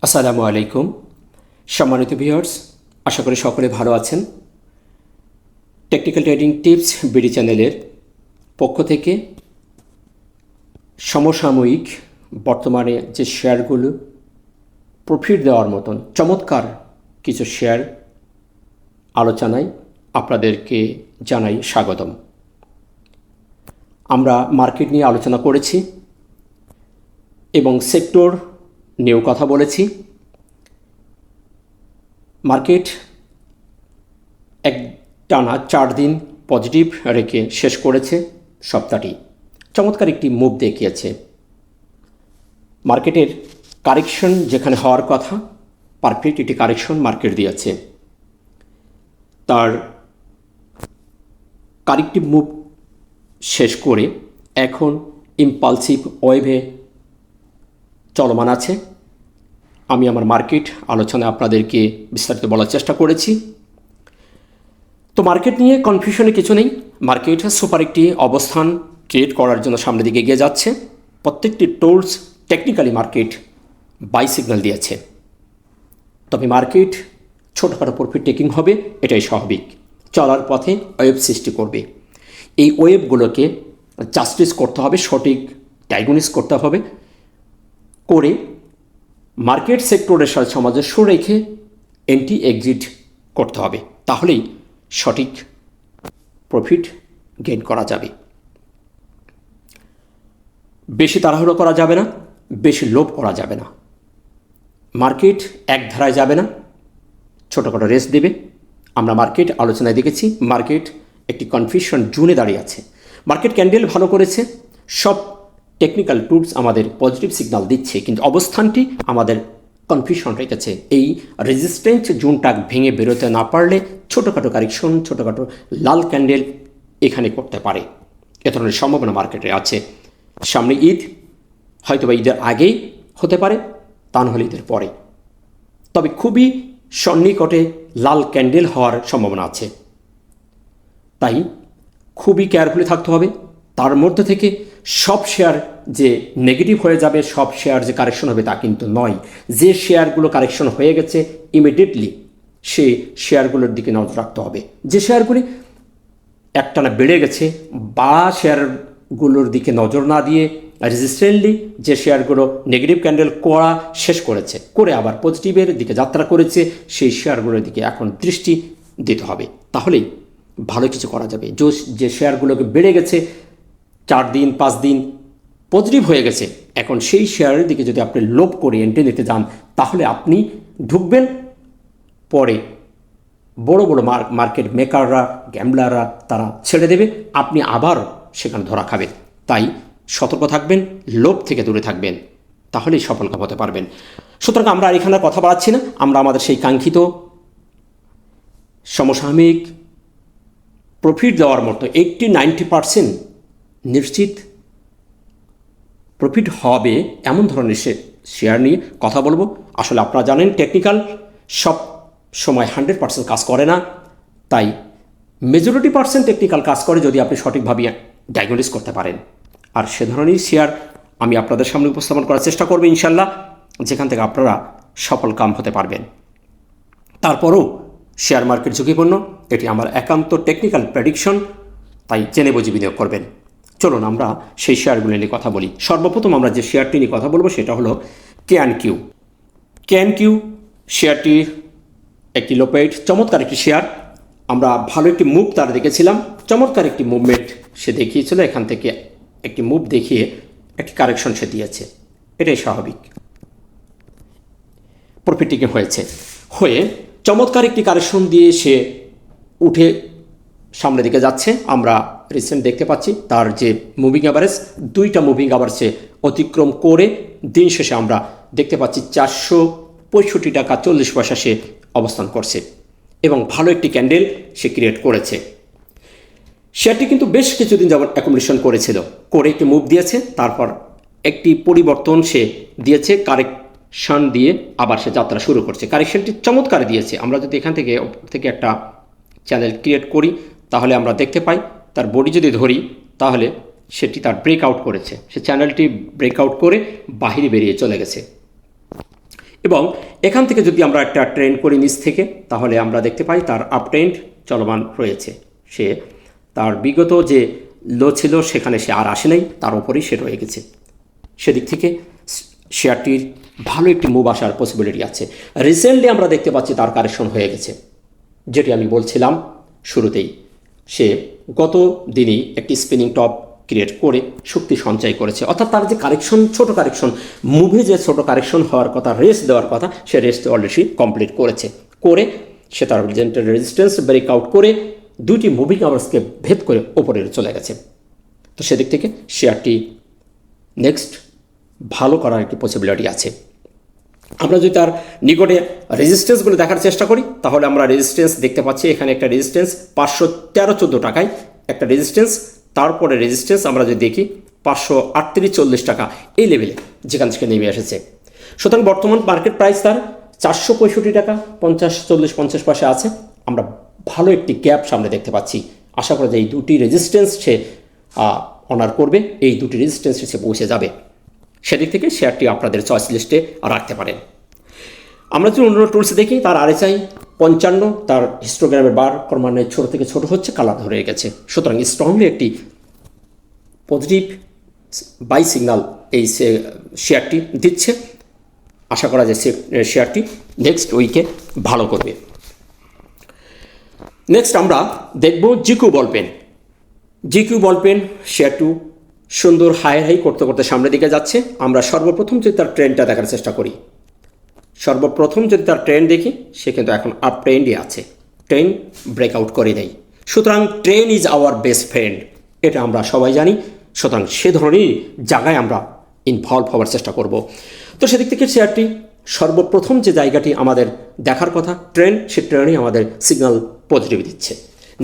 আসসালামু আলাইকুম সম্মানিত ভিউয়ার্স, আশা করি সকলে ভালো আছেন। টেকনিক্যাল ট্রেডিং টিপস বিডি চ্যানেলের পক্ষ থেকে সমসাময়িক বর্তমানে যে শেয়ারগুলো প্রফিট দেওয়ার মতন চমৎকার কিছু শেয়ার আলোচনায় আপনাদেরকে জানাই স্বাগতম। আমরা মার্কেট নিয়ে আলোচনা করেছি এবং সেক্টর নিয়েও কথা বলেছি। মার্কেট টানা 4 দিন পজিটিভ রেখে শেষ করেছে সপ্তাহটি। চমৎকার একটি মুভ দেখিয়েছে। মার্কেটের কারেকশন যেখানে হওয়ার কথা, পারফেক্ট একটি কারেকশন মার্কেট দিয়েছে। তার কারেক্টিভ মুভ শেষ করে এখন ইম্পালসিভ ওয়েভে চলমান আছে। আমি আমার মার্কেট আলোচনায় আপনাদেরকে বিস্তারিত বলার চেষ্টা করেছি। তো মার্কেট নিয়ে কনফিউশনে কিছু নেই। মার্কেট সুপার একটি অবস্থান ক্রিয়েট করার জন্য সামনের দিকে এগিয়ে যাচ্ছে। প্রত্যেকটি tools technically market by signal দিয়েছে। তবে মার্কেট ছোটোখাটো প্রফিট টেকিং হবে, এটাই স্বাভাবিক। চলার পথে ওয়েভ সৃষ্টি করবে। এই ওয়েভগুলোকে জাস্টিস করতে হবে, সঠিক ডায়াগনোসিস করতে হবে, করে মার্কেট সেক্টরের সাথে সামঞ্জস্য রেখে এন্ট্রি এক্সিট করতে হবে। তাহলেই সঠিক প্রফিট গেইন করা যাবে। বেশি তাড়াহুড়ো করা যাবে না, বেশি লোভ করা যাবে না। মার্কেট এক ধারায় যাবে না, ছোটোখাটো রেস্ট দেবে। আমরা মার্কেট আলোচনায় দেখেছি মার্কেট একটি কনফিউশন জোনে দাঁড়িয়ে আছে। মার্কেট ক্যান্ডেল ভালো করেছে, সব টেকনিক্যাল টুলস আমাদের পজিটিভ সিগন্যাল দিচ্ছে, কিন্তু অবস্থানটি আমাদের কনফিউশন রেখেছে। এই রেজিস্ট্যান্স জোনটা ভেঙে বেরোতে না পারলে ছোটোখাটো কারেকশন, ছোটোখাটো লাল ক্যান্ডেল এখানে করতে পারে। এ ধরনের সম্ভাবনা মার্কেটে আছে। সামনে ঈদ, হয়তো বা ঈদের আগেই হতে পারে, তা নাহলে ঈদের পরে। তবে খুবই সন্নিকটে লাল ক্যান্ডেল হওয়ার সম্ভাবনা আছে। তাই খুবই কেয়ারফুলি থাকতে হবে। তার মধ্যে থেকে সব শেয়ার যে নেগেটিভ হয়ে যাবে, সব শেয়ার যে কারেকশন হবে তা কিন্তু নয়। যে শেয়ারগুলো কারেকশন হয়ে গেছে ইমিডিয়েটলি সেই শেয়ারগুলোর দিকে নজর রাখতে হবে। যে শেয়ারগুলি একটানা বেড়ে গেছে বা শেয়ারগুলোর দিকে নজর না দিয়ে রেজিস্ট্যান্টলি যে শেয়ারগুলো নেগেটিভ ক্যান্ডেল করা শেষ করেছে, করে আবার পজিটিভের দিকে যাত্রা করেছে, সেই শেয়ারগুলোর দিকে এখন দৃষ্টি দিতে হবে। তাহলেই ভালো কিছু করা যাবে। যে শেয়ারগুলোকে বেড়ে গেছে 4 দিন 5 দিন পজিটিভ হয়ে গেছে, এখন সেই শেয়ারের দিকে যদি আপনি লোভ করে এন্ট্রি নিতে যান, তাহলে আপনি ঢুকবেন, পরে বড় বড় মার্কেট মেকাররা, গ্যাম্বলাররা তারা ছেড়ে দেবে, আপনি আবার সেখানে ধরা খাবেন। তাই সতর্ক থাকবেন, লোভ থেকে দূরে থাকবেন, তাহলেই সফল হতে পারবেন। সুতরাং আমরা এখানে কথা বাড়াচ্ছি না। আমরা আমাদের সেই কাঙ্ক্ষিত সমসাময়িক প্রফিট দেওয়ার মতো 80-90% নিশ্চিত প্রফিট হবে এমন ধরনের শেয়ার নিয়ে কথা বলবো। আসলে আপনারা জানেন টেকনিক্যাল সব সময় 100% কাজ করে না, তাই মেজরিটি পার্সেন্ট টেকনিক্যাল কাজ করে যদি আপনি সঠিকভাবে ডায়াগনোসিস করতে পারেন। আর সে ধরনের শেয়ার আমি আপনাদের সামনে উপস্থাপন করার চেষ্টা করব ইনশাল্লাহ, যেখান থেকে আপনারা সফল কাম হতে পারবেন। তারপরও শেয়ার মার্কেট ঝুঁকিপূর্ণ, এটি আমার একান্ত টেকনিক্যাল প্রেডিকশন, তাই জেনে বুঝে বিনিয়োগ করবেন। চলুন আমরা সেই শেয়ারগুলি নিয়ে কথা বলি। সর্বপ্রথম আমরা যে শেয়ারটি নিয়ে কথা বলবো সেটা হলো KNQ। KNQ শেয়ারটি একটি লোপেড চমৎকার একটি শেয়ার। আমরা ভালো একটি মুভ তার দেখেছিলাম, চমৎকার একটি মুভমেন্ট সে দেখিয়েছিল। এখান থেকে একটি মুভ দেখিয়ে একটি কারেকশন সে দিয়েছে, এটাই স্বাভাবিক। প্রফিট টেকিং হয়ে চমৎকার একটি কারেকশন দিয়ে সে উঠে সামনের দিকে যাচ্ছে। আমরা রিসেন্ট দেখতে পাচ্ছি তার যে মুভিং অ্যাভারেজ, 2টা মুভিং অ্যাভারেজ সে অতিক্রম করে দিন শেষে আমরা দেখতে পাচ্ছি 465 টাকা 40 পয়সা সে অবস্থান করছে এবং ভালো একটি ক্যান্ডেল সে ক্রিয়েট করেছে। শেয়ারটি কিন্তু বেশ কিছুদিন যাবত অ্যাকুমুলেশন করেছিল, করে একটি মুভ দিয়েছে, তারপর একটি পরিবর্তন সে দিয়েছে, কারেকশন দিয়ে আবার সে যাত্রা শুরু করছে। কারেকশনটি চমৎকার দিয়েছে। আমরা যদি এখান থেকে একটা চ্যানেল ক্রিয়েট করি তাহলে আমরা দেখতে পাই তার বডি যদি ধরি তাহলে সেটি তার ব্রেকআউট করেছে, সে চ্যানেলটি ব্রেকআউট করে বাহিরে বেরিয়ে চলে গেছে। এবং এখান থেকে যদি আমরা একটা ট্রেন্ড করি নিচ থেকে, তাহলে আমরা দেখতে পাই তার আপ ট্রেন্ড চলমান রয়েছে। সে তার বিগত যে লো ছিল সেখানে সে আর আসে নাই, তার উপরেই সে রয়ে গেছে। সেদিক থেকে শেয়ারটির ভালো একটি মুভ আসার পসিবিলিটি আছে। রিসেন্টলি আমরা দেখতে পাচ্ছি তার কারেকশন হয়ে গেছে, যেটি আমি বলছিলাম শুরুতেই। সে গত দিনই একটি স্পিনিং টপ ক্রিয়েট করে শক্তি সঞ্চয় করেছে, অর্থাৎ তার যে কারেকশন, ছোট কারেকশন, মুভে যে ছোট কারেকশন হওয়ার কথা, রেস্ট দেওয়ার কথা, সে রেস্ট অলরেডি কমপ্লিট করেছে। করে সে তার রেজিস্ট্যান্স ব্রেকআউট করে দুইটি মুভিং আওয়ার্সকে ভেদ করে ওপরে চলে গেছে। তো সেদিক থেকে শেয়ারটি নেক্সট ভালো করার একটি পসিবিলিটি আছে। আমরা যদি তার নিকটে রেজিস্ট্যান্সগুলো দেখার চেষ্টা করি, তাহলে আমরা রেজিস্ট্যান্স দেখতে পাচ্ছি। এখানে একটা রেজিস্ট্যান্স 513-14 টাকায় একটা রেজিস্ট্যান্স, তারপরে রেজিস্ট্যান্স আমরা যদি দেখি 538-40 টাকা, এই লেভেলে যেখান থেকে নেমে এসেছে। সুতরাং বর্তমান মার্কেট প্রাইস তার 465 টাকা 50 পয়সা আছে। আমরা ভালো একটি গ্যাপ সামনে দেখতে পাচ্ছি। আশা করা যায় এই দুটি রেজিস্ট্যান্স সে অনার করবে, এই দুটি রেজিস্ট্যান্সে সে পৌঁছে যাবে। সেদিক থেকে শেয়ারটি আপনাদের চয়েস লিস্টে রাখতে পারেন। আমরা যদি অন্য টুলসে দেখি, তার RSI 55, তার হিস্টোগ্রামের বার ক্রমান্বয়ে ছোট থেকে ছোট হচ্ছে, কালার ধরে গেছে। সুতরাং স্ট্রংলি একটি পজিটিভ বাই সিগন্যাল এই শেয়ারটি দিচ্ছে। আশা করা যায় শেয়ারটি নেক্সট উইকে ভালো করবে। নেক্সট আমরা দেখব জিকিউ বলপেন। জিকিউ বলপেন শেয়ারটি সুন্দর হাই করতে করতে সামনের দিকে যাচ্ছে। আমরা সর্বপ্রথম যদি তার ট্রেন্ডটা দেখার চেষ্টা করি, সর্বপ্রথম যদি তার ট্রেন্ড দেখি, সে কিন্তু এখন আপ ট্রেন্ডে আছে, ট্রেন্ড ব্রেকআউট করে দেয়। সুতরাং trend is our best friend, এটা আমরা সবাই জানি। সুতরাং সে ধরনের জায়গায় আমরা ইনভলভ হওয়ার চেষ্টা করব। তো সেদিক থেকে শেয়ারটি সর্বপ্রথম যে জায়গাটি আমাদের দেখার কথা ট্রেন্ড, সে ট্রেন্ডই আমাদের সিগন্যাল পজিটিভ দিচ্ছে।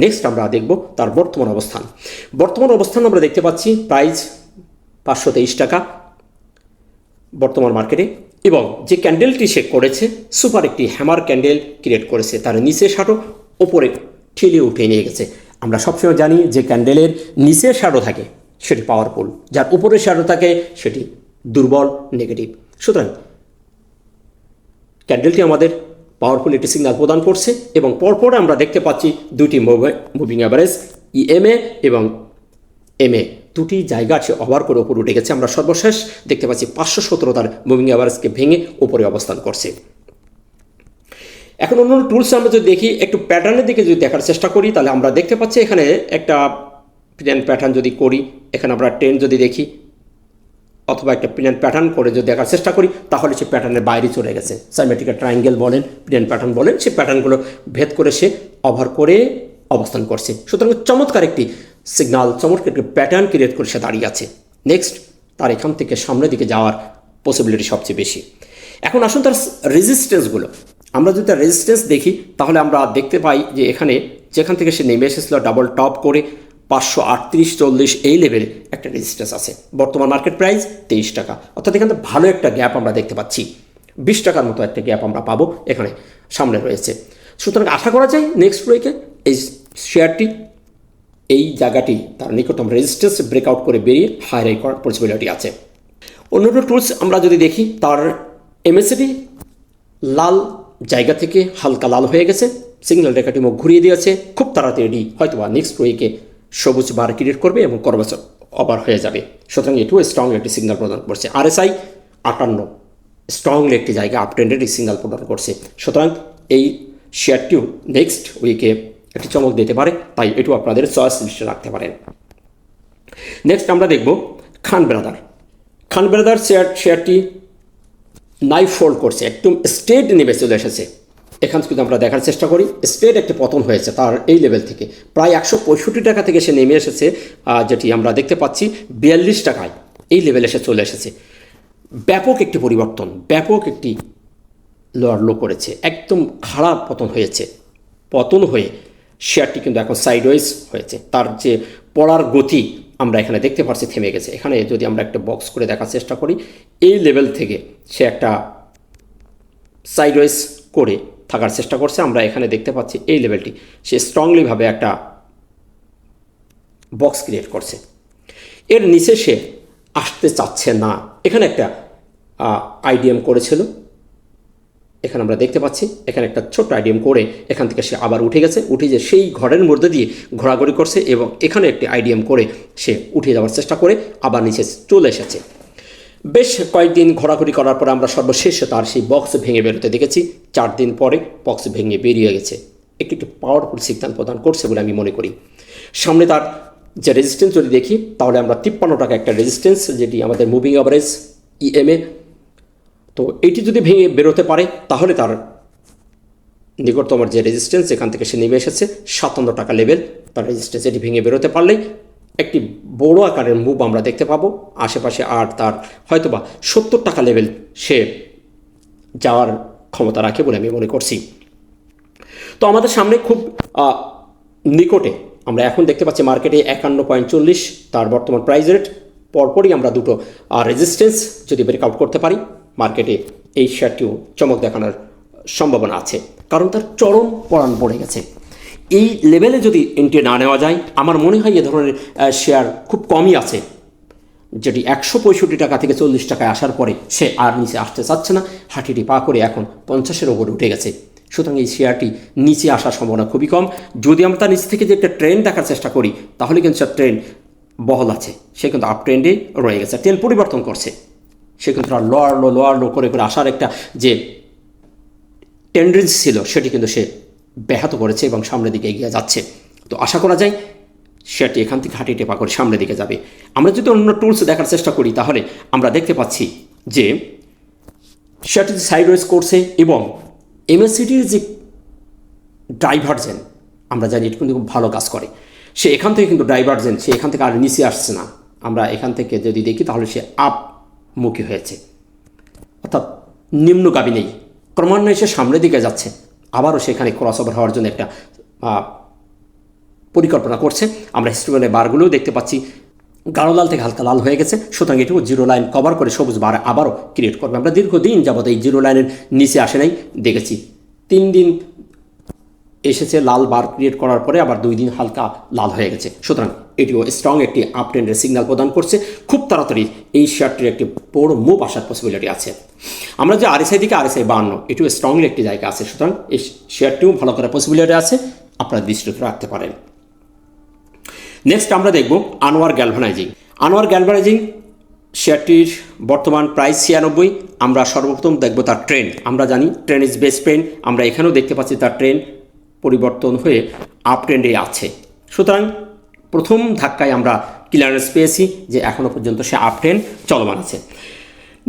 নেক্সট আমরা দেখব তার বর্তমান অবস্থান। বর্তমান অবস্থান আমরা দেখতে পাচ্ছি প্রাইস 523 টাকা বর্তমান মার্কেটে, এবং যে ক্যান্ডেলটি সে করেছে সুপার একটি হ্যামার ক্যান্ডেল ক্রিয়েট করেছে। তার নিচে শ্যাডো, ওপরে ঠেলে উঠে নিয়ে গেছে। আমরা সবসময় জানি যে ক্যান্ডেলের নিচে শ্যাডো থাকে সেটি পাওয়ারফুল, যার উপরে শ্যাডো থাকে সেটি দুর্বল, নেগেটিভ। সুতরাং ক্যান্ডেলটি আমাদের পাওয়ারফুল একটি সিগন্যাল প্রদান করছে, এবং পরপর আমরা দেখতে পাচ্ছি দুটি মুভিং অ্যাভারেজ EMA এবং MA দুটি জায়গা সে ওভার করে উপরে উঠে গেছে। আমরা সর্বশেষ দেখতে পাচ্ছি 517 তার মুভিং অ্যাভারেজকে ভেঙে উপরে অবস্থান করছে। এখন অন্য টুলস আমরা যদি দেখি, একটু প্যাটার্নের দিকে যদি দেখার চেষ্টা করি, তাহলে আমরা দেখতে পাচ্ছি এখানে একটা প্যাটার্ন যদি করি, এখানে আমরা ট্রেন্ড যদি দেখি অথবা একটা প্যাটার্ন করে যদি দেখার চেষ্টা করি, তাহলে সে প্যাটার্নের বাইরে চলে গেছে। সাইমেট্রিক্যাল ট্রায়াঙ্গেল বলেন, প্যাটার্ন বলেন, সে প্যাটার্নগুলো ভেদ করে সে ওভার করে অবস্থান করছে। সুতরাং চমৎকার একটি সিগন্যাল, চমৎকার একটি প্যাটার্ন ক্রিয়েট করে সে দাঁড়িয়ে আছে। নেক্সট তার এখান থেকে সামনের দিকে যাওয়ার পসিবিলিটি সবচেয়ে বেশি। এখন আসুন তার রেজিস্ট্যান্সগুলো। আমরা যদি তার রেজিস্ট্যান্স দেখি, তাহলে আমরা দেখতে পাই যে এখানে যেখান থেকে সে নেমে এসেছিল ডাবল টপ করে 538-40 এই লেভেলে একটা রেজিস্ট্যান্স আছে। বর্তমান মার্কেট প্রাইস 23 টাকা, অর্থাৎ এখানে ভালো একটা গ্যাপ আমরা দেখতে পাচ্ছি। 20 টাকার মতো একটা গ্যাপ আমরা পাবো এখানে সামনে রয়েছে। সুতরাং আশা করা যায় নেক্সট উইকে এই শেয়ারটি এই জায়গাটি তার নিকটতম রেজিস্ট্যান্স ব্রেকআউট করে বেরিয়ে হাই করার পসিবিলিটি আছে। অন্যান্য টুলস আমরা যদি দেখি, তার MACD লাল জায়গা থেকে হালকা লাল হয়ে গেছে, সিগন্যাল রেখাটি মুখ ঘুরিয়ে দিয়েছে। খুব তাড়াতাড়ি হয়তো বা নেক্সট উইকে সবুজ বার ক্রিয়েট করবে এবং করবাচ ওভার হয়ে যাবে। সুতরাং এটিও স্ট্রং একটি সিগন্যাল প্রদান করছে। RSI 58 স্ট্রংলি একটি জায়গা আপ ট্রেন্ডের সিগন্যাল প্রদান করছে। সুতরাং এই শেয়ারটিও নেক্সট উইকে একটি চমক দিতে পারে, তাই এটিও আপনাদের চয়েস লিস্টে রাখতে পারেন। নেক্সট আমরা দেখব খান ব্রাদার। খান ব্রাদার শেয়ারটি নাইফ ফোল্ড করছে, একদম স্ট্রেট নেমে চলে এসেছে। এখান থেকে আমরা দেখার চেষ্টা করি, স্ট্রেট একটি পতন হয়েছে তার এই লেভেল থেকে। প্রায় 165 টাকা থেকে সে নেমে এসেছে, যেটি আমরা দেখতে পাচ্ছি 42 টাকায় এই লেভেলে সে চলে এসেছে। ব্যাপক একটি পরিবর্তন, ব্যাপক একটি লোয়ার লো করেছে, একদম খারাপ পতন হয়েছে। পতন হয়ে শেয়ারটি কিন্তু এখন সাইডওয়েজ হয়েছে। তার যে পড়ার গতি আমরা এখানে দেখতে পাচ্ছি থেমে গেছে। এখানে যদি আমরা একটা বক্স করে দেখার চেষ্টা করি, এই লেভেল থেকে সে একটা সাইডওয়েজ করে থাকার চেষ্টা করছে। আমরা এখানে দেখতে পাচ্ছি এই লেভেলটি সে স্ট্রংলিভাবে একটা বক্স ক্রিয়েট করছে। এর নিচে সে আসতে চাচ্ছে না। এখানে একটা IDM করেছিল, এখানে আমরা দেখতে পাচ্ছি এখানে একটা ছোট্ট আইডিএম করে এখান থেকে সে আবার উঠে গেছে, উঠে যে সেই ঘরের মধ্যে দিয়ে ঘোরাঘুরি করছে এবং এখানে একটি আইডিএম করে সে উঠে যাওয়ার চেষ্টা করে আবার নিচে চলে এসেছে। বেশ কয়েকদিন ঘোরাঘুরি করার পর আমরা সর্বশেষে তার সেই বক্স ভেঙে বেরোতে দেখেছি। 4 দিন পরে বক্স ভেঙে বেরিয়ে গেছে, একটি পাওয়ারফুল সিগন্যাল প্রদান করছে বলে আমি মনে করি। সামনে তার যে রেজিস্ট্যান্স যদি দেখি তাহলে আমরা 53 টাকা একটা রেজিস্ট্যান্স, যেটি আমাদের মুভিং অ্যাভারেজ ইএমএ, তো এইটি যদি ভেঙে বেরোতে পারে তাহলে তার নিকটতম যে রেজিস্ট্যান্স এখান থেকে সে নেমে এসেছে 57 টাকা লেভেল, তার রেজিস্ট্যান্স এটি ভেঙে বেরোতে পারলেই একটি বড় আকারের মুভ আমরা দেখতে পাবো আশেপাশে। আর তার হয়তোবা 70 টাকা লেভেল সে যাওয়ার ক্ষমতা রাখে বলে আমি মনে করছি। তো আমাদের সামনে খুব নিকটে আমরা এখন দেখতে পাচ্ছি মার্কেটে 51.40 তার বর্তমান প্রাইস রেট। পরপরই আমরা দুটো রেজিস্ট্যান্স যদি ব্রেকআউট করতে পারি মার্কেটে এই শেয়ারটিও চমক দেখানোর সম্ভাবনা আছে, কারণ তার চরম পড়ান পড়ে গেছে। এই লেভেলে যদি এন্ট্রি না নেওয়া যায় আমার মনে হয় এ ধরনের শেয়ার খুব কমই আছে, যেটি 165 টাকা থেকে 40 টাকায় আসার পরে সে আর নিচে আসতে চাচ্ছে না, হাঁটিটি পা করে এখন 50-এর ওপরে উঠে গেছে। সুতরাং এই শেয়ারটি নিচে আসার সম্ভাবনা খুবই কম। যদি আমরা তার নিচ থেকে যে একটা ট্রেন্ড দেখার চেষ্টা করি তাহলে কিন্তু সে ট্রেন্ড বহল আছে, সে কিন্তু আপ ট্রেন্ডে রয়ে গেছে, ট্রেন্ড পরিবর্তন করছে। সে কিন্তু লোয়ার লো করে আসার একটা যে টেন্ডেন্সি ছিল সেটি কিন্তু সে ব্যাহত করেছে এবং সামনের দিকে এগিয়ে যাচ্ছে। তো আশা করা যায় শেয়ারটি এখান থেকে হাঁটি টেপা করে সামনের দিকে যাবে। আমরা যদি অন্য টুলস দেখার চেষ্টা করি তাহলে আমরা দেখতে পাচ্ছি যে শেয়ারটি সাইডওয়েজ করছে এবং এমএসসিডির যে ডাইভার্জেন আমরা জানি এটি কিন্তু খুব ভালো কাজ করে। সে এখান থেকে কিন্তু ডাইভার্জেন, সে এখান থেকে আর নিচে আসছে না। আমরা এখান থেকে যদি দেখি তাহলে সে আপমুখী হয়েছে, অর্থাৎ নিম্নগামী নেই, ক্রমান্বয়ে সে সামনের দিকে যাচ্ছে। আবারও সেখানে ক্রস ওভার হওয়ার জন্য একটা পরিকল্পনা করছে। আমরা হিস্টোগ্রামের বারগুলোও দেখতে পাচ্ছি গাঢ় লাল থেকে হালকা লাল হয়ে গেছে, সুতরাং এটিও জিরো লাইন কভার করে সবুজ বার আবারও ক্রিয়েট করবে। আমরা দীর্ঘদিন যাবত এই জিরো লাইনের নিচে আসে নাই দেখেছি, 3 দিন এসেছে লাল বার ক্রিয়েট করার পরে আবার 2 দিন হালকা লাল হয়ে গেছে। সুতরাং এটিও স্ট্রং একটি আপ ট্রেন্ডের সিগন্যাল প্রদান করছে। খুব তাড়াতাড়ি এই শেয়ারটির একটি বড় মুভ আসার পসিবিলিটি আছে। আমরা যে আরএসআই দিকে RSI 52, এটিও স্ট্রংলি একটি জায়গা আছে। সুতরাং এই শেয়ারটিও ভালো করার পসিবিলিটি আছে, আপনারা দৃষ্টিতে রাখতে পারেন। নেক্সট আমরা দেখব আনোয়ার গ্যালভানাইজিং। আনোয়ার গ্যালভানাইজিং শেয়ারটির বর্তমান প্রাইস 96। আমরা সর্বপ্রথম দেখব তার ট্রেন্ড। আমরা জানি ট্রেন্ড ইজ বেস্ট ট্রেন্ড, আমরা এখানেও দেখতে পাচ্ছি তার ট্রেন্ড পরিবর্তন হয়ে আপ ট্রেন্ডে আছে। সুতরাং প্রথম ধাক্কায় আমরা ক্লিয়ারেন্স পেয়েছি যে এখনও পর্যন্ত সে আপ ট্রেন্ড চলমান আছে।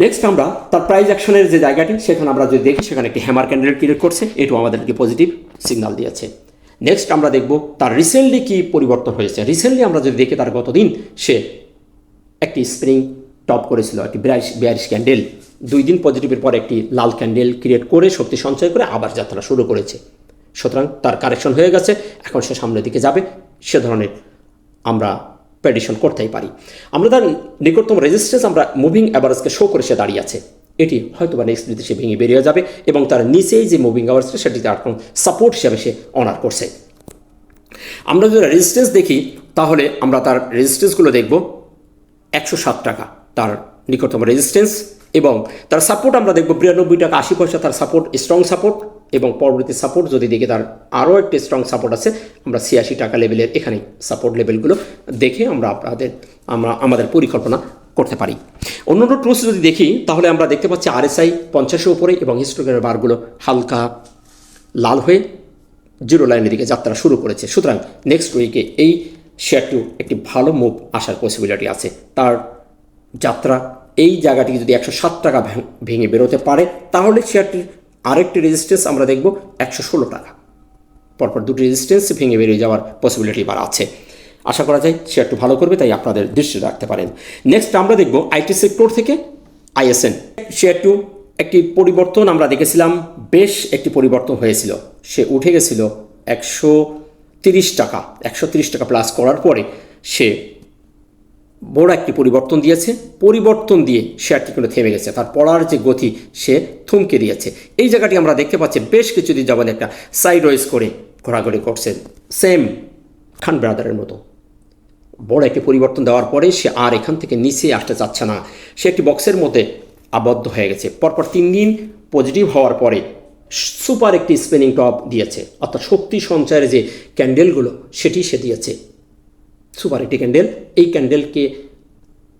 নেক্সট আমরা তার প্রাইস অ্যাকশনের যে জায়গাটি সেখানে আমরা যদি দেখি সেখানে একটি হ্যামার ক্যান্ডেল ক্রিয়েট করছে, এটাও আমাদেরকে পজিটিভ সিগন্যাল দিয়েছে। নেক্সট আমরা দেখব তার রিসেন্টলি কী পরিবর্তন হয়েছে। রিসেন্টলি আমরা যদি দেখি তার গতদিন সে একটি স্প্রিং টপ করেছিল, একটি বিয়ারিশ ক্যান্ডেল, 2 দিন পজিটিভের পর একটি লাল ক্যান্ডেল ক্রিয়েট করে শক্তি সঞ্চয় করে আবার যাত্রা শুরু করেছে। সুতরাং তার কারেকশন হয়ে গেছে, এখন সে সামনের দিকে যাবে, সে ধরনের আমরা প্রেডিকশন করতেই পারি। আমরা তার নিকটতম রেজিস্ট্যান্স আমরা মুভিং অ্যাভারেজকে শো করে সে দাঁড়িয়ে আছে, এটি হয়তো বা নেক্সট দিতে সে ভেঙে বেরিয়ে যাবে এবং তার নিচেই যে মুভিং অ্যাভারেজটা সেটি তার সাপোর্ট হিসাবে সে অনার করছে। আমরা যদি রেজিস্ট্যান্স দেখি তাহলে আমরা তার রেজিস্ট্যান্সগুলো দেখব 107 টাকা তার নিকটতম রেজিস্ট্যান্স এবং তার সাপোর্ট আমরা দেখব 92 টাকা 80 পয়সা তার সাপোর্ট, স্ট্রং সাপোর্ট। এবং পরবর্তী সাপোর্ট যদি দেখি তার আরও একটি স্ট্রং সাপোর্ট আছে, আমরা 86 টাকা লেভেলের এখানে সাপোর্ট লেভেলগুলো দেখে আমরা আমাদের পরিকল্পনা করতে পারি। অন্য টুলস যদি দেখি তাহলে আমরা দেখতে পাচ্ছি RSI 50-এর উপরে এবং হিস্টোগ্রামের বারগুলো হালকা লাল হয়ে জিরো লাইনের দিকে যাত্রা শুরু করেছে। সুতরাং নেক্সট উইকে এই শেয়ারটিও একটি ভালো মুভ আসার পসিবিলিটি আছে। তার যাত্রা এই জায়গাটিকে যদি 107 টাকা ভেঙে বেরোতে পারে তাহলে শেয়ারটির আরেকটি রেজিস্ট্যান্স আমরা দেখব 116 টাকা। পরপর 2টি রেজিস্ট্যান্স ভেঙে বেরিয়ে যাওয়ার পসিবিলিটি এবার আছে। আশা করা যায় শেয়ারটি ভালো করবে, তাই আপনাদের দৃষ্টি রাখতে পারেন। নেক্সট আমরা দেখব আইটি সেক্টর থেকে ISN শেয়ারটিও একটি পরিবর্তন আমরা দেখেছিলাম, বেশ একটি পরিবর্তন হয়েছিল। সে উঠে গেছিল 130 টাকা প্লাস করার পরে সে বড় একটি পরিবর্তন দিয়েছে, পরিবর্তন দিয়ে শেয়ারটি কিন্তু থেমে গেছে, তার পড়ার যে গতি সে থমকে দিয়েছে। এই জায়গাটি আমরা দেখতে পাচ্ছি বেশ কিছুদিন যাবত একটা সাইড ওয়েজ করে ঘোরাঘুরি করছে, সেম খান ব্রাদারের মতো। বড় একটি পরিবর্তন দেওয়ার পরে সে আর এখান থেকে নিচে আসতে চাচ্ছে না, সে একটি বক্সের মধ্যে আবদ্ধ হয়ে গেছে। পরপর 3 দিন পজিটিভ হওয়ার পরে সুপার একটি স্পিনিং টপ দিয়েছে, অর্থাৎ শক্তি সঞ্চয়ের যে ক্যান্ডেলগুলো সেটি সে দিয়েছে, সুপার একটি ক্যান্ডেল। এই ক্যান্ডেলকে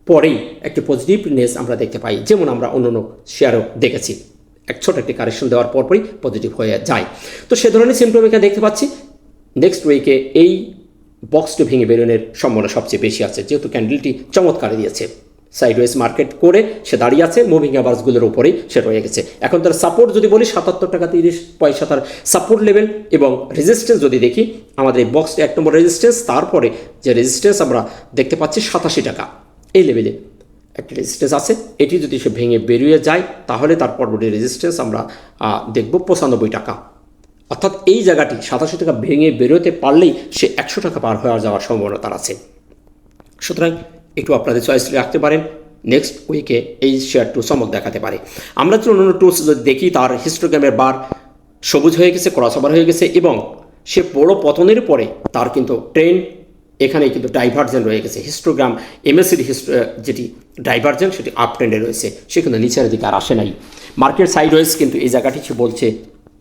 পরেই একটি পজিটিভনেস আমরা দেখতে পাই, যেমন আমরা অন্য শেয়ারও দেখেছি, এক ছোট একটি কারেকশন দেওয়ার পরপরই পজিটিভ হয়ে যায়। তো সে ধরনের সিমটম এখানে দেখতে পাচ্ছি। নেক্সট উইকে এই বক্সটি ভেঙে বেরোনোর সম্ভাবনা সবচেয়ে বেশি আছে, যেহেতু ক্যান্ডেলটি চমৎকার দিয়েছে। সাইডওয়েজ মার্কেট করে সে দাঁড়িয়ে আছে, মুভিং অ্যাভারেজগুলোর উপরেই সে রয়ে গেছে। এখন তার সাপোর্ট যদি বলি 77.30 টাকা তার সাপোর্ট লেভেল, এবং রেজিস্ট্যান্স যদি দেখি আমাদের এই বক্সটি 1 নম্বর রেজিস্ট্যান্স, তারপরে যে রেজিস্ট্যান্স আমরা দেখতে পাচ্ছি 87 টাকা, এই লেভেলে একটা রেজিস্ট্যান্স আছে। এটি যদি সে ভেঙে বেরিয়ে যায় তাহলে তার পরবর্তী রেজিস্ট্যান্স আমরা দেখব 95 টাকা, অর্থাৎ এই জায়গাটি 87 টাকা ভেঙে বেরোতে পারলেই সে 100 টাকা পার হয়ে যাওয়ার সম্ভাবনা তার আছে। সুতরাং একটু আপনাদের চয়েস রাখতে পারেন। নেক্সট উইকে এই শেয়ারটু চমক দেখাতে পারে। আমরা যদি অন্যান্য টুলস যদি দেখি, তার হিস্টোগ্রামের বার সবুজ হয়ে গেছে, ক্রসওভার হয়ে গেছে, এবং সে বড় পতনের পরে তার কিন্তু ট্রেন্ড এখানে কিন্তু ডাইভার্জেন্ট রয়ে গেছে। হিস্টোগ্রাম এমএসিডি যেটি ডাইভার্জেন্ট সেটি আপ ট্রেন্ডে রয়েছে, সে কিন্তু নিচের দিকে আর আসে নাই। মার্কেট সাইডওয়েজ কিন্তু এই জায়গাটি সে বলছে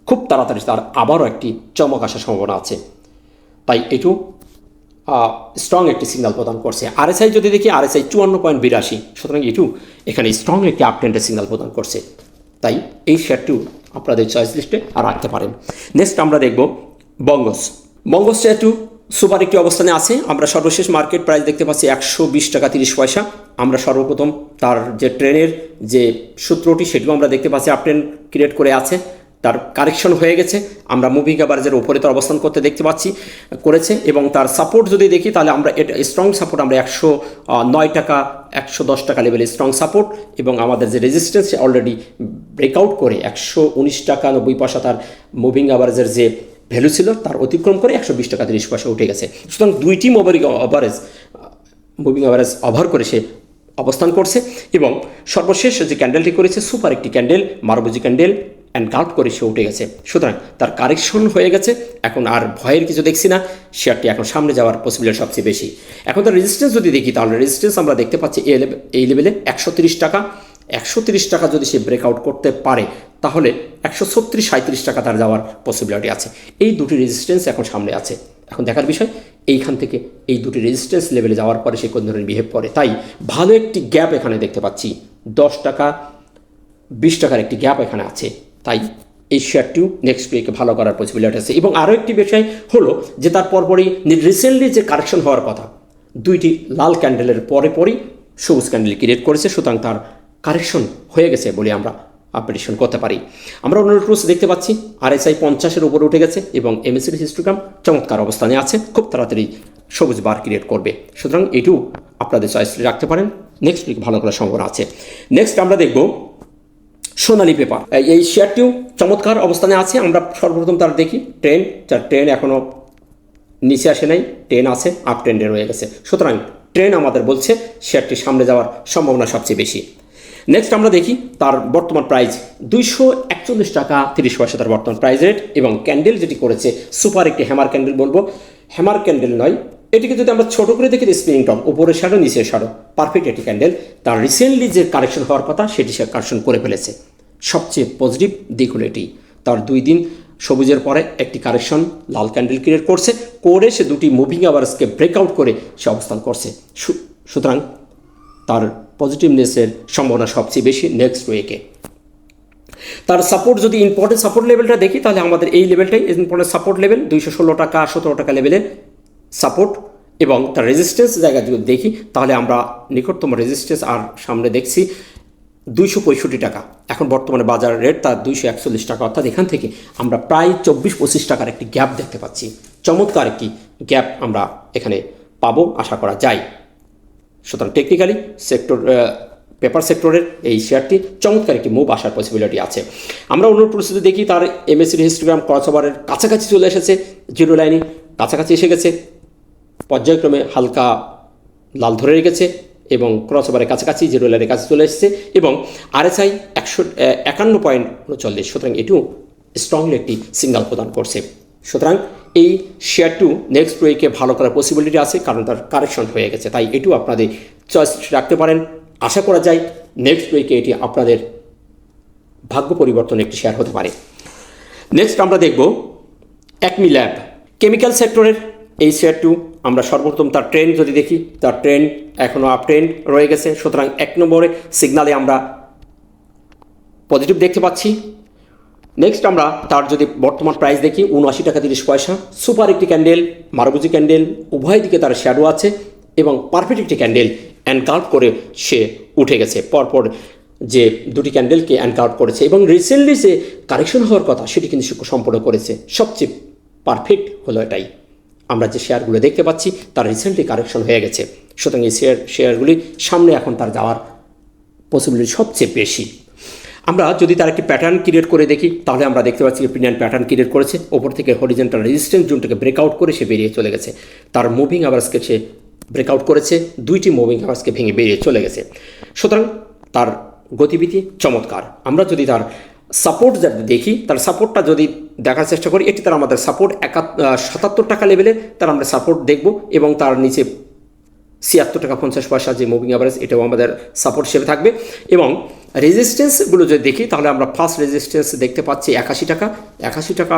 খুব তাড়াতাড়ি তার আবারও একটি চমক আসার সম্ভাবনা আছে, তাই এটু স্ট্রং একটি সিগন্যাল প্রদান করছে। আরএসআই যদি দেখি, আরএসআই 54.82, সুতরাং এটু এখানে স্ট্রং একটি আপ ট্রেন্ডের সিগন্যাল প্রদান করছে, তাই এই শেয়ারটু আপনাদের চয়েস লিস্টে আর রাখতে পারেন। নেক্সট আমরা দেখব বঙ্গস। বঙ্গস শেয়ারটু সুপার একটি অবস্থানে আছে। আমরা সর্বশেষ মার্কেট প্রাইস দেখতে পাচ্ছি 120 টাকা 30 পয়সা। আমরা সর্বপ্রথম তার যে ট্রেনের যে সূত্রটি সেটিও আমরা দেখতে পাচ্ছি আপ ট্রেন্ড ক্রিয়েট করে আছে, তার কারেকশন হয়ে গেছে। আমরা মুভিং অ্যাভারেজের উপরে তার অবস্থান করতে দেখতে পাচ্ছি করেছে, এবং তার সাপোর্ট যদি দেখি তাহলে আমরা এটা স্ট্রং সাপোর্ট আমরা 109 টাকা 110 টাকা লেভেলে স্ট্রং সাপোর্ট, এবং আমাদের যে রেজিস্ট্যান্স অলরেডি ব্রেকআউট করে 119 টাকা 90 পয়সা তার মুভিং অ্যাভারেজের যে ভ্যালু ছিল তার অতিক্রম করে 120 টাকা 30 পয়সা উঠে গেছে। সুতরাং দুইটি মুভিং অ্যাভারেজ ওভার করে সে অবস্থান করছে, এবং সর্বশেষ যে ক্যান্ডেলটি করেছে সুপার একটি ক্যান্ডেল, মারবুজি ক্যান্ডেল অ্যান্ড গাল্প করে সে উঠে গেছে। সুতরাং তার কারেকশন হয়ে গেছে, এখন আর ভয়ের কিছু দেখছি না, শেয়ারটি এখন সামনে যাওয়ার পসিবিলিটি সবচেয়ে বেশি। এখন তার রেজিস্ট্যান্স যদি দেখি তাহলে রেজিস্ট্যান্স আমরা দেখতে পাচ্ছি এই লেভেলে 130 টাকা। 130 টাকা যদি সে ব্রেকআউট করতে পারে তাহলে 136-37 টাকা তার যাওয়ার পসিবিলিটি আছে। এই দুটি রেজিস্ট্যান্স এখন সামনে আছে। এখন দেখার বিষয় এইখান থেকে এই দুটি রেজিস্ট্যান্স লেভেলে যাওয়ার পরে সে কোন ধরনের বিহেভ করে। তাই ভালো একটি গ্যাপ এখানে দেখতে পাচ্ছি, 10 টাকা 20 টাকার একটি গ্যাপ এখানে আছে। তাই এই শেয়ারটিও নেক্সট উইকে ভালো করার পসিবিলিটি আছে। এবং আরও একটি বিষয় হলো যে তার পরপরই রিসেন্টলি যে কারেকশন হওয়ার কথা, দুইটি লাল ক্যান্ডেলের পরেই সবুজ ক্যান্ডেল ক্রিয়েট করেছে, সুতরাং তার কারেকশন হয়ে গেছে বলে আমরা প্রেডিকশন করতে পারি। আমরা অন্য টুলস দেখতে পাচ্ছি আরএসআই 50-এর উপরে উঠে গেছে, এবং এমএসিডি হিস্টোগ্রাম চমৎকার অবস্থানে আছে, খুব তাড়াতাড়ি সবুজ বার ক্রিয়েট করবে। সুতরাং এটিও আপনাদের চয়েস রাখতে পারেন, নেক্সট উইক ভালো করার সম্ভাবনা আছে। নেক্সট আমরা দেখব সোনালী পেপার। এই শেয়ারটিও চমৎকার অবস্থানে আছে। আমরা সর্বপ্রথম তার দেখি তার ট্রেন এখনও নিচে আসে নাই, ট্রেন আছে, আপ ট্রেন্ডে রয়ে গেছে। সুতরাং ট্রেন আমাদের বলছে শেয়ারটি সামনে যাওয়ার সম্ভাবনা সবচেয়ে বেশি। নেক্সট আমরা দেখি তার বর্তমান প্রাইস 241 টাকা 30 পয়সা তার বর্তমান প্রাইস রেট, এবং ক্যান্ডেল যেটি করেছে সুপার একটি হ্যামার ক্যান্ডেল বলবো, হ্যামার ক্যান্ডেল নয়, এটিকে যদি আমরা ছোট করে দেখি স্পিনিং টপ, উপরের শ্যাডো নিচের শ্যাডো, পারফেক্ট একটি ক্যান্ডেল। তার রিসেন্টলি যে কারেকশন হওয়ার কথা সেটি সে কারেকশন করে ফেলেছে। সবচেয়ে পজিটিভ দিক হলো এটি, তার 2 দিন সবুজের পরে একটি কারেকশন লাল ক্যান্ডেল ক্রিয়েট করে সে দুটি মুভিং অ্যাভারেজকে ব্রেকআউট করে সে অবস্থান করছে। সুতরাং তার পজিটিভনেসের সম্ভাবনা সবচেয়ে বেশি নেক্সট উইকে। তার সাপোর্ট যদি ইম্পর্টেন্ট সাপোর্ট লেভেলটা দেখি তাহলে আমাদের এই লেভেলটাই ইম্পর্টেন্ট সাপোর্ট লেভেল, 216 টাকা 17 টাকা লেভেলের সাপোর্ট, এবং তার রেজিস্ট্যান্স জায়গা যদি দেখি তাহলে আমরা নিকটতম রেজিস্ট্যান্স আর সামনে দেখছি 265 টাকা। এখন বর্তমানে বাজার রেট তার 241 টাকা, অর্থাৎ এখান থেকে আমরা প্রায় 24-25 টাকার একটি গ্যাপ দেখতে পাচ্ছি। চমৎকার একটি গ্যাপ আমরা এখানে পাবো আশা করা যায়। সুতরাং টেকনিক্যালি পেপার সেক্টরের এই শেয়ারটি চমৎকার একটি মুভ আসার পসিবিলিটি আছে। আমরা অন্য পরিস্থিতি দেখি তার এমএসিডি হিস্টোগ্রাম ক্রসওভারের কাছাকাছি চলে এসেছে, জিরো লাইনে কাছাকাছি এসে গেছে, পর্যায়ক্রমে হালকা লাল ধরে রেখেছে, এবং ক্রসওভারের কাছাকাছি জিরো লাইনের কাছে চলে এসেছে, এবং আরএসআই 151.39। সুতরাং এটিও স্ট্রংলি একটি সিগন্যাল প্রদান করছে। সুতরাং এই শেয়ারটু নেক্সট উইকে ভালো করার পসিবিলিটি আছে, কারণ তার কারেকশন হয়ে গেছে। তাই এটিও আপনাদের চয়েস রাখতে পারেন। আশা করা যায় নেক্সট উইকে এটি আপনাদের ভাগ্য পরিবর্তন একটি শেয়ার হতে পারে। নেক্সট আমরা দেখব অ্যাকমি ল্যাব কেমিক্যাল সেক্টরের এই শেয়ারটিও আমরা সর্বপ্রথম তার ট্রেন্ড যদি দেখি, তার ট্রেন্ড এখনও আপ ট্রেন্ড রয়ে গেছে, সুতরাং 1 নম্বরে সিগনালে আমরা পজিটিভ দেখতে পাচ্ছি। নেক্সট আমরা তার যদি বর্তমান প্রাইস দেখি 79 টাকা 30 পয়সা, সুপার একটি ক্যান্ডেল, মারুবুজি ক্যান্ডেল, উভয় দিকে তার শ্যাডো আছে এবং পারফেক্ট একটি ক্যান্ডেল অ্যানকাউট করে সে উঠে গেছে, পরপর যে দুটি ক্যান্ডেলকে অ্যানকাউট করেছে এবং রিসেন্টলি যে কারেকশন হওয়ার কথা সেটি কিন্তু সে সম্পূর্ণ করেছে। সবচেয়ে পারফেক্ট হলো এটাই, আমরা যে শেয়ারগুলো দেখতে পাচ্ছি তার রিসেন্টলি কারেকশন হয়ে গেছে, সুতরাং এই শেয়ারগুলি সামনে এখন তার যাওয়ার পসিবিলিটি সবচেয়ে বেশি। আমরা যদি তার একটি প্যাটার্ন ক্রিয়েট করে দেখি তাহলে আমরা দেখতে পাচ্ছি যে প্রিমিয়াম প্যাটার্ন ক্রিয়েট করেছে, ওপর থেকে হরিজেন্টাল রেজিস্ট্যান্স জোনটাকে ব্রেকআউট করে সে বেরিয়ে চলে গেছে, তার মুভিং অ্যাভারেজকে সে ব্রেকআউট করেছে, দুইটি মুভিং অ্যাভারেজকে ভেঙে বেরিয়ে চলে গেছে, সুতরাং তার গতিবিধি চমৎকার। আমরা যদি তার সাপোর্ট দেখি, তার সাপোর্টটা যদি দেখার চেষ্টা করি, এটি তার আমাদের সাপোর্ট 77 টাকা লেভেলে তার আমরা সাপোর্ট দেখব এবং তার নিচে 76 টাকা 50 পয়সা যে মুভিং অ্যাভারেজ এটাও আমাদের সাপোর্ট হিসেবে থাকবে। এবং রেজিস্ট্যান্সগুলো যদি দেখি তাহলে আমরা ফার্স্ট রেজিস্ট্যান্স দেখতে পাচ্ছি 81 টাকা, 81 টাকা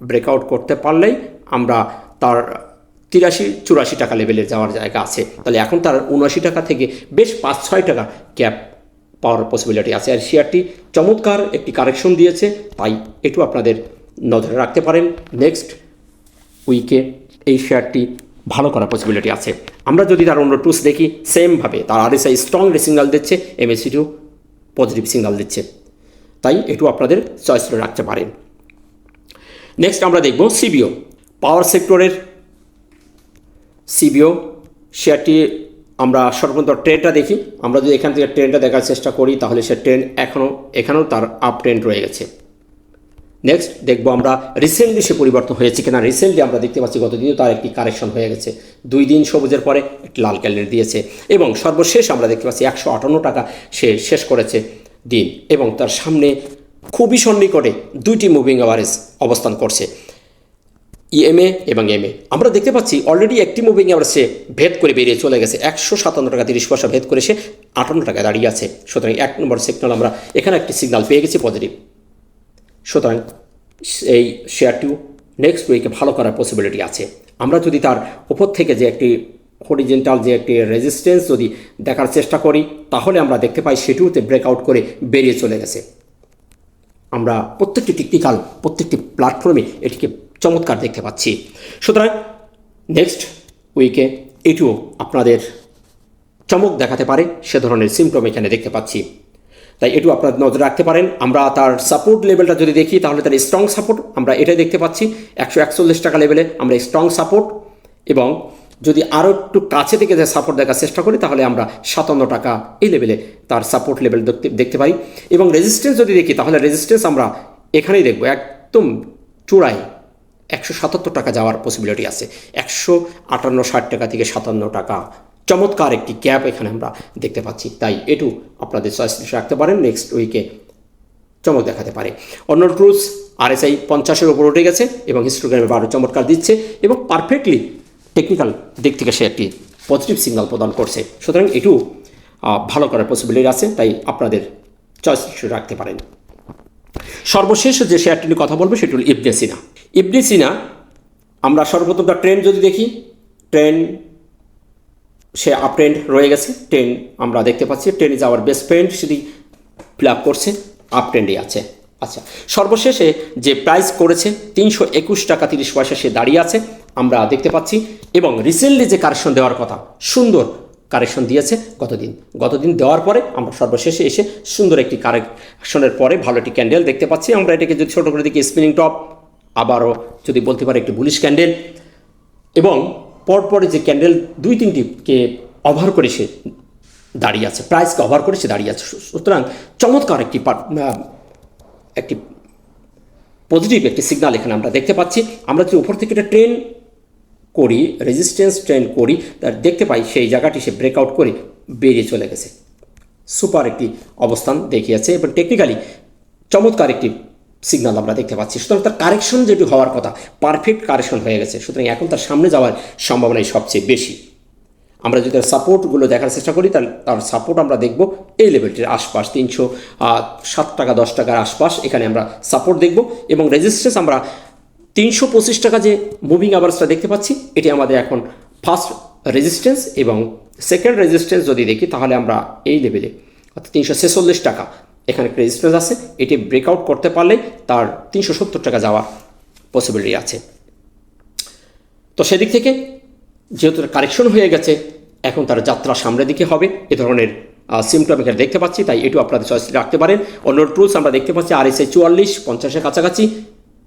ব্রেকআউট করতে পারলেই আমরা তার 83-84 টাকা লেভেলের যাওয়ার জায়গা আছে, তাহলে এখন তার 79 টাকা থেকে বেশ 5-6 টাকা গ্যাপ পাওয়ার পসিবিলিটি আছে। আর শেয়ারটি চমৎকার একটি কারেকশন দিয়েছে, তাই এটু আপনাদের নজরে রাখতে পারেন। নেক্সট উইকে এই শেয়ারটি ভালো করার পসিবিলিটি আছে। আমরা যদি তার অন্য টুলস দেখি, সেমভাবে তার আরএসআই স্ট্রং সিগনাল দিচ্ছে, এমএসিটিও পজিটিভ সিগনাল দিচ্ছে, তাই এটু আপনাদের চয়েস করে রাখতে পারেন। নেক্সট আমরা দেখব সিবিও পাওয়ার সেক্টরের সিবিও শেয়ারটি আমরা সর্বপ্রথম ট্রেন্ডটা দেখি। আমরা যদি এখান থেকে ট্রেন্ডটা দেখার চেষ্টা করি তাহলে সে ট্রেন্ড এখানেও তার আপ ট্রেন্ড রয়ে গেছে। নেক্সট দেখবো আমরা রিসেন্টলি সে পরিবর্তন হয়েছে কিনা। রিসেন্টলি আমরা দেখতে পাচ্ছি গতদিনও তার একটি কারেকশন হয়ে গেছে, 2 দিন সবুজের পরে একটি লাল ক্যান্ডেল দিয়েছে এবং সর্বশেষ আমরা দেখতে পাচ্ছি 158 টাকা সে শেষ করেছে দিন এবং তার সামনে খুবই সন্নিকটে দুইটি মুভিং অ্যাভারেজ অবস্থান করছে, ইএমএ এবং এমএ। আমরা দেখতে পাচ্ছি অলরেডি একটি মুভিং অ্যাভারেজ সে ভেদ করে বেরিয়ে চলে গেছে, 157 টাকা 30 পয়সা ভেদ করে সে 58 টাকায় দাঁড়িয়ে আছে, সুতরাং 1 নম্বর সিগন্যাল আমরা এখানে একটি সিগন্যাল পেয়ে গেছি পজিটিভ, সুতরাং এই শেয়ারটিও নেক্সট উইকে ভালো করার পসিবিলিটি আছে। আমরা যদি তার উপর থেকে যে একটি হরিজেন্টাল যে একটি রেজিস্ট্যান্স যদি দেখার চেষ্টা করি তাহলে আমরা দেখতে পাই সেটিওতে ব্রেকআউট করে বেরিয়ে চলে গেছে। আমরা প্রত্যেকটি টেকনিক্যাল প্রত্যেকটি প্ল্যাটফর্মে এটিকে চমৎকার দেখতে পাচ্ছি, সুতরাং নেক্সট উইকে এটিও আপনাদের চমক দেখাতে পারে সে ধরনের সিমটম এখানে দেখতে পাচ্ছি, তাই এটু আপনারা নজর রাখতে পারেন। আমরা তার সাপোর্ট লেভেলটা যদি দেখি তাহলে তার স্ট্রং সাপোর্ট আমরা এটাই দেখতে পাচ্ছি, 141 টাকা লেভেলে আমরা স্ট্রং সাপোর্ট, এবং যদি আরও একটু কাছে থেকে যে সাপোর্ট দেখার চেষ্টা করি তাহলে আমরা 57 টাকা এই লেভেলে তার সাপোর্ট লেভেল দেখতে পাই। এবং রেজিস্ট্যান্স যদি দেখি তাহলে রেজিস্ট্যান্স আমরা এখানেই দেখব একদম চূড়ায় 177 টাকা যাওয়ার পসিবিলিটি আছে, 158-60 টাকা থেকে 57 টাকা চমৎকার একটি গ্যাপ এখানে আমরা দেখতে পাচ্ছি, তাই এটু আপনাদের চয়েস রাখতে পারেন, নেক্সট উইকে চমক দেখাতে পারে। অন্য টুলস আরএসআই 50-এর উপর উঠে গেছে এবং হিস্টোগ্রামে 12 চমৎকার দিচ্ছে এবং পারফেক্টলি টেকনিক্যাল দিক থেকে সে একটি পজিটিভ সিগন্যাল প্রদান করছে, সুতরাং এটু ভালো করার পসিবিলিটি আছে, তাই আপনাদের চয়েস রাখতে পারেন। সর্বশেষ যে শেয়ারটি নিয়ে কথা বলবো সেটি হল ইবনে সিনা। ইবনে সিনা আমরা সর্বপ্রথম তার ট্রেন্ড যদি দেখি, ট্রেন্ড সে আপ ট্রেন্ড রয়ে গেছে, ট্রেন্ড আমরা দেখতে পাচ্ছি trend is our best friend, সেটি ফিল আপ করছে, আপ ট্রেন্ডই আছে। আচ্ছা, সর্বশেষে যে প্রাইস করেছে 321 টাকা 30 পয়সা সে দাঁড়িয়ে আছে আমরা দেখতে পাচ্ছি, এবং রিসেন্টলি যে কারেকশন দেওয়ার কথা সুন্দর কারেকশন দিয়েছে গতদিন দেওয়ার পরে আমরা সর্বশেষে এসে সুন্দর একটি কারেকশনের পরে ভালো একটি ক্যান্ডেল দেখতে পাচ্ছি। আমরা এটাকে যদি ছোটো করে দেখি স্পিনিং টপ, আবারও যদি বলতে পারি একটি বুলিশ ক্যান্ডেল, এবং পরপরে যে ক্যান্ডেল 2-3টিকে ওভার করে সে দাঁড়িয়ে আছে, প্রাইসকে ওভার করে সে দাঁড়িয়ে আছে, সুতরাং চমৎকার একটি পজিটিভ একটি সিগন্যাল এখানে আমরা দেখতে পাচ্ছি। আমরা যদি উপর থেকে একটা ট্রেন করি, রেজিস্ট্যান্স ট্রেন করি, তার দেখতে পাই সেই জায়গাটি সে ব্রেকআউট করে বেরিয়ে চলে গেছে, সুপার একটি অবস্থান দেখিয়েছে এবং টেকনিক্যালি চমৎকার একটি সিগন্যাল আমরা দেখতে পাচ্ছি, সুতরাং তার কারেকশন যেটি হওয়ার কথা পারফেক্ট কারেকশন হয়ে গেছে, সুতরাং এখন তার সামনে যাওয়ার সম্ভাবনাই সবচেয়ে বেশি। আমরা যদি তার সাপোর্টগুলো দেখার চেষ্টা করি তাহলে তার সাপোর্ট আমরা দেখব এই লেভেলটির আশপাশ 307 টাকা 10 টাকার আশপাশ এখানে আমরা সাপোর্ট দেখব এবং রেজিস্ট্যান্স আমরা 325 টাকা যে মুভিং আভারেজটা দেখতে পাচ্ছি এটি আমাদের এখন ফার্স্ট রেজিস্ট্যান্স এবং সেকেন্ড রেজিস্ট্যান্স যদি দেখি তাহলে আমরা এই লেভেলে অর্থাৎ 346 টাকা এখানে একটা রেজিস্ট্যান্স আছে, এটি ব্রেকআউট করতে পারলে তার 370 টাকা যাওয়ার পসিবিলিটি আছে। তো সেদিক থেকে যেহেতু কারেকশন হয়ে গেছে এখন তার যাত্রা সামনের দিকে হবে এ ধরনের সিমটম এখানে দেখতে পাচ্ছি, তাই এটিও আপনাদের চয়েস রাখতে পারেন। অন্য টুলস আমরা দেখতে পাচ্ছি RSI 44 50-এর কাছাকাছি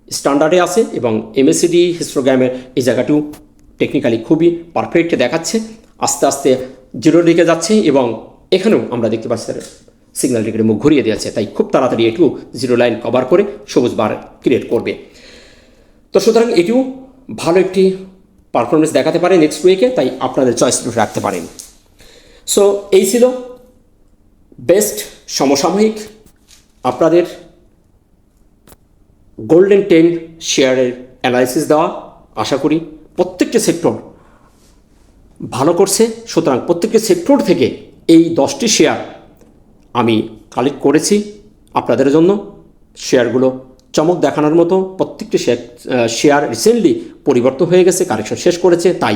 স্ট্যান্ডার্ডে আছে এবং MACD হিস্টোগ্রামের এই জায়গাটিও টেকনিক্যালি খুবই পারফেক্ট দেখাচ্ছে, আস্তে আস্তে জিরোর দিকে যাচ্ছে এবং এখানেও আমরা দেখতে পাচ্ছি সিগন্যালটিকে মুখ ঘুরিয়ে দিয়েছে, তাই খুব তাড়াতাড়ি এটিও জিরো লাইন কভার করে সবুজ বার ক্রিয়েট করবে। তো সুতরাং এটিও ভালো একটি পারফরমেন্স দেখাতে পারে নেক্সট উইকে, তাই আপনাদের চয়েস রাখতে পারেন। সো এই ছিল বেস্ট সমসাময়িক আপনাদের গোল্ডেন 10 শেয়ারের অ্যানালাইসিস দেওয়া। আশা করি প্রত্যেকটি সেক্টর ভালো করছে, সুতরাং প্রত্যেকটি সেক্টর থেকে এই 10টি শেয়ার আমি কালেক্ট করেছি আপনাদের জন্য। শেয়ারগুলো চমক দেখানোর মতো, প্রত্যেকটি শেয়ার রিসেন্টলি পরিবর্তন হয়ে গেছে, কারেকশন শেষ করেছে, তাই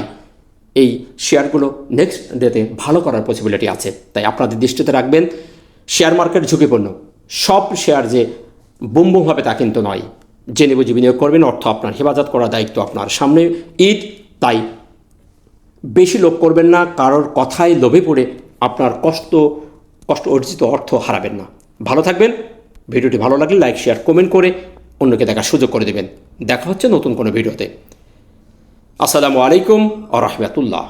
এই শেয়ারগুলো নেক্সট ডেতে ভালো করার পসিবিলিটি আছে। তাই আপনাদের দৃষ্টিতে রাখবেন, শেয়ার মার্কেট ঝুঁকিপূর্ণ, সব শেয়ার যে বুম বুম হবে তা কিন্তু নয়। জেনে বুঝে বিনিয়োগ করবেন, অর্থ আপনার হেফাজত করার দায়িত্ব আপনার। সামনে ঈদ, তাই বেশি লোভ করবেন না, কারোর কথায় লোভে পড়ে আপনার কষ্ট অর্জিত অর্থ হারাবেন না। ভালো থাকবেন। ভিডিওটি ভালো লাগলে লাইক শেয়ার কমেন্ট করে অন্যকে দেখার সুযোগ করে দেবেন। দেখা হচ্ছে নতুন কোনো ভিডিওতে। আসসালামু আলাইকুম ওয়া রাহমাতুল্লাহ।